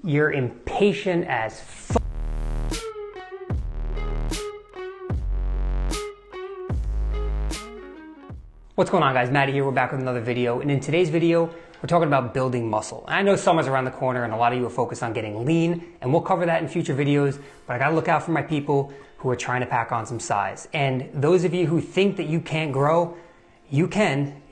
You're impatient as f. What's going on, guys? Matty here. We're back with another video, and in today's video we're talking about building muscle. And I know summer's around the corner and a lot of you are focused on getting lean, and we'll cover that in future videos, but I gotta look out for my people who are trying to pack on some size. And those of you who think that you can't grow, you can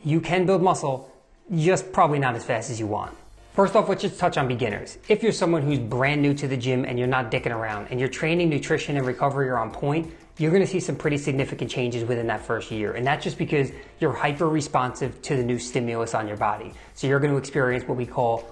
build muscle, just probably not as fast as you want. First off, let's just touch on beginners. If you're someone who's brand new to the gym and you're not dicking around and your training, nutrition, and recovery are on point, you're gonna see some pretty significant changes within that first year. And that's just because you're hyper responsive to the new stimulus on your body. So you're gonna experience what we call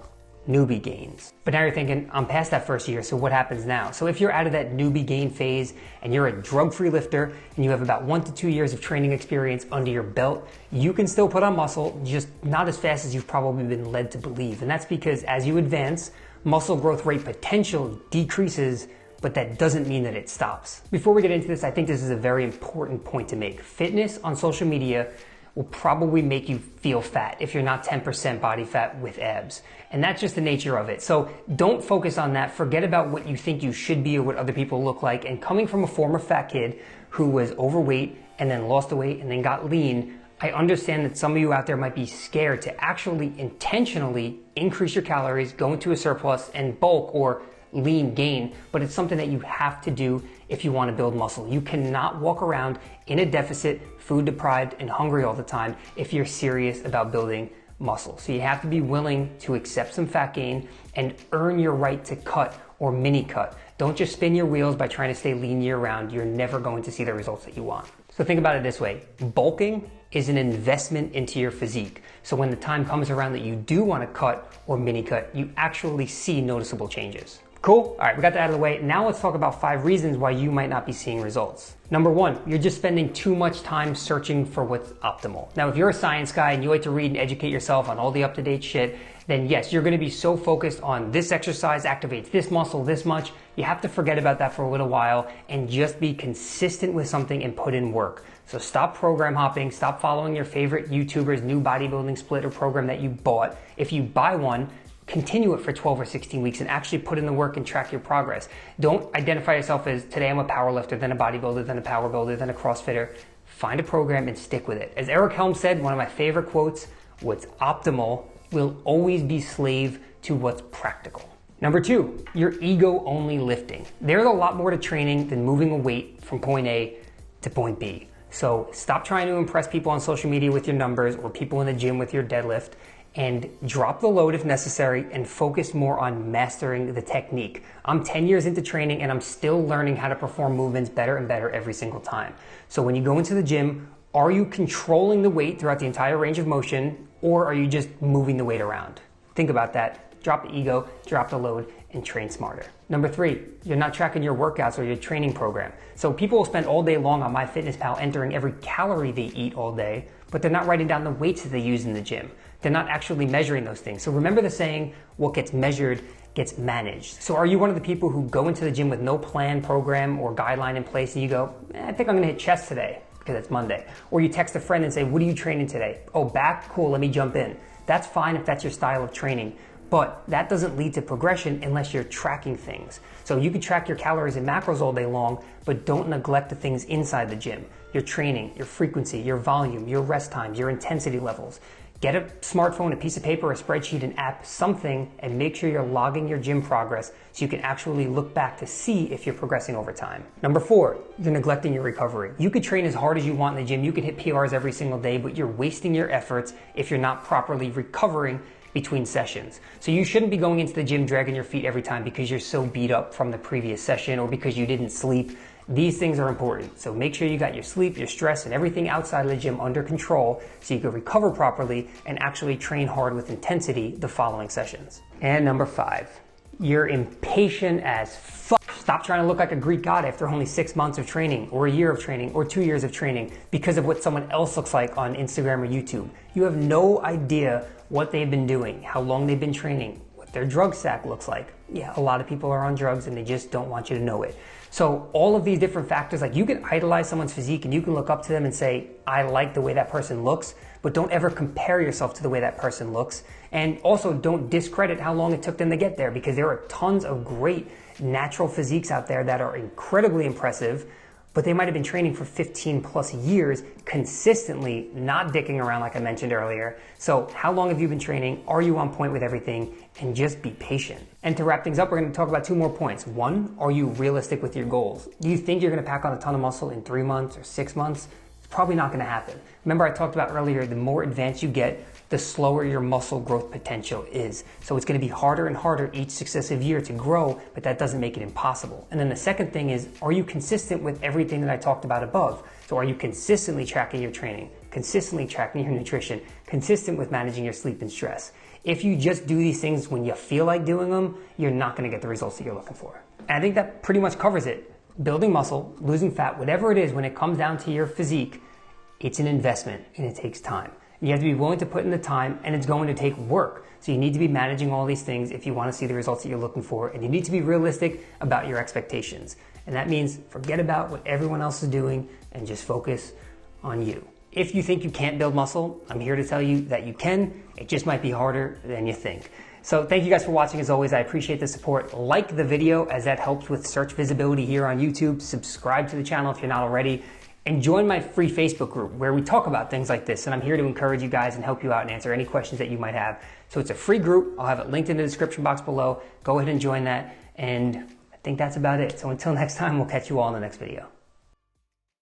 newbie gains. But now you're thinking, I'm past that first year, so what happens now? So if you're out of that newbie gain phase and you're a drug-free lifter and you have about 1 to 2 years of training experience under your belt, you can still put on muscle, just not as fast as you've probably been led to believe. And that's because as you advance, muscle growth rate potential decreases, but that doesn't mean that it stops. Before we get into this, I think this is a very important point to make. Fitness on social media will probably make you feel fat if you're not 10% body fat with abs. And that's just the nature of it. So don't focus on that. Forget about what you think you should be or what other people look like. And coming from a former fat kid who was overweight and then lost the weight and then got lean, I understand that some of you out there might be scared to actually intentionally increase your calories, go into a surplus and bulk or lean gain, but it's something that you have to do if you want to build muscle. You cannot walk around in a deficit, food deprived, and hungry all the time if you're serious about building muscle. So you have to be willing to accept some fat gain and earn your right to cut or mini cut. Don't just spin your wheels by trying to stay lean year round. You're never going to see the results that you want. So think about it this way. Bulking is an investment into your physique. So when the time comes around that you do want to cut or mini cut, you actually see noticeable changes. Cool? All right, we got that out of the way. Now let's talk about 5 reasons why you might not be seeing results. Number 1, you're just spending too much time searching for what's optimal. Now, if you're a science guy and you like to read and educate yourself on all the up-to-date shit, then yes, you're gonna be so focused on this exercise activates this muscle this much. You have to forget about that for a little while and just be consistent with something and put in work. So stop program hopping, stop following your favorite YouTuber's new bodybuilding split or program that you bought. If you buy one, continue it for 12 or 16 weeks and actually put in the work and track your progress. Don't identify yourself as today I'm a power lifter, then a bodybuilder, then a power builder, then a CrossFitter. Find a program and stick with it. As Helms said, one of my favorite quotes, what's optimal will always be slave to what's practical. Number 2, you're ego only lifting. There's a lot more to training than moving a weight from point A to point B. So stop trying to impress people on social media with your numbers or people in the gym with your deadlift, and drop the load if necessary and focus more on mastering the technique. I'm 10 years into training and I'm still learning how to perform movements better and better every single time. So when you go into the gym, are you controlling the weight throughout the entire range of motion, or are you just moving the weight around? Think about that. Drop the ego, drop the load, and train smarter. Number 3, you're not tracking your workouts or your training program. So people will spend all day long on MyFitnessPal entering every calorie they eat all day, but they're not writing down the weights that they use in the gym. They're not actually measuring those things. So remember the saying, what gets measured gets managed. So are you one of the people who go into the gym with no plan, program, or guideline in place and you go, I think I'm gonna hit chest today because it's Monday. Or you text a friend and say, what are you training today? Oh, back? Cool, let me jump in. That's fine if that's your style of training, but that doesn't lead to progression unless you're tracking things. So you can track your calories and macros all day long, but don't neglect the things inside the gym. Your training, your frequency, your volume, your rest times, your intensity levels. Get a smartphone, a piece of paper, a spreadsheet, an app, something, and make sure you're logging your gym progress so you can actually look back to see if you're progressing over time. Number 4, you're neglecting your recovery. You could train as hard as you want in the gym, you could hit PRs every single day, but you're wasting your efforts if you're not properly recovering between sessions. So you shouldn't be going into the gym dragging your feet every time because you're so beat up from the previous session or because you didn't sleep. These things are important. So make sure you got your sleep, your stress, and everything outside of the gym under control so you can recover properly and actually train hard with intensity the following sessions. And number 5, you're impatient as fuck. Stop trying to look like a Greek god after only 6 months of training or a year of training or 2 years of training because of what someone else looks like on Instagram or YouTube. You have no idea what they've been doing, how long they've been training, what their drug stack looks like. Yeah, a lot of people are on drugs and they just don't want you to know it. So all of these different factors, like you can idolize someone's physique and you can look up to them and say, I like the way that person looks, but don't ever compare yourself to the way that person looks. And also don't discredit how long it took them to get there, because there are tons of great natural physiques out there that are incredibly impressive, but they might have been training for 15 plus years consistently, not dicking around like I mentioned earlier. So how long have you been training? Are you on point with everything? And just be patient. And to wrap things up, we're gonna talk about 2 more points. 1, are you realistic with your goals? Do you think you're gonna pack on a ton of muscle in 3 months or 6 months? It's probably not gonna happen. Remember I talked about earlier, the more advanced you get, the slower your muscle growth potential is. So it's gonna be harder and harder each successive year to grow, but that doesn't make it impossible. And then the second thing is, are you consistent with everything that I talked about above? So are you consistently tracking your training, consistently tracking your nutrition, consistent with managing your sleep and stress? If you just do these things when you feel like doing them, you're not gonna get the results that you're looking for. And I think that pretty much covers it. Building muscle, losing fat, whatever it is, when it comes down to your physique, it's an investment and it takes time. You have to be willing to put in the time, and it's going to take work. So you need to be managing all these things if you want to see the results that you're looking for, and you need to be realistic about your expectations. And that means forget about what everyone else is doing and just focus on you. If you think you can't build muscle, I'm here to tell you that you can. It just might be harder than you think. So thank you guys for watching. As always, I appreciate the support. Like the video, as that helps with search visibility here on YouTube. Subscribe to the channel if you're not already. And join my free Facebook group where we talk about things like this. And I'm here to encourage you guys and help you out and answer any questions that you might have. So it's a free group. I'll have it linked in the description box below. Go ahead and join that. And I think that's about it. So until next time, we'll catch you all in the next video.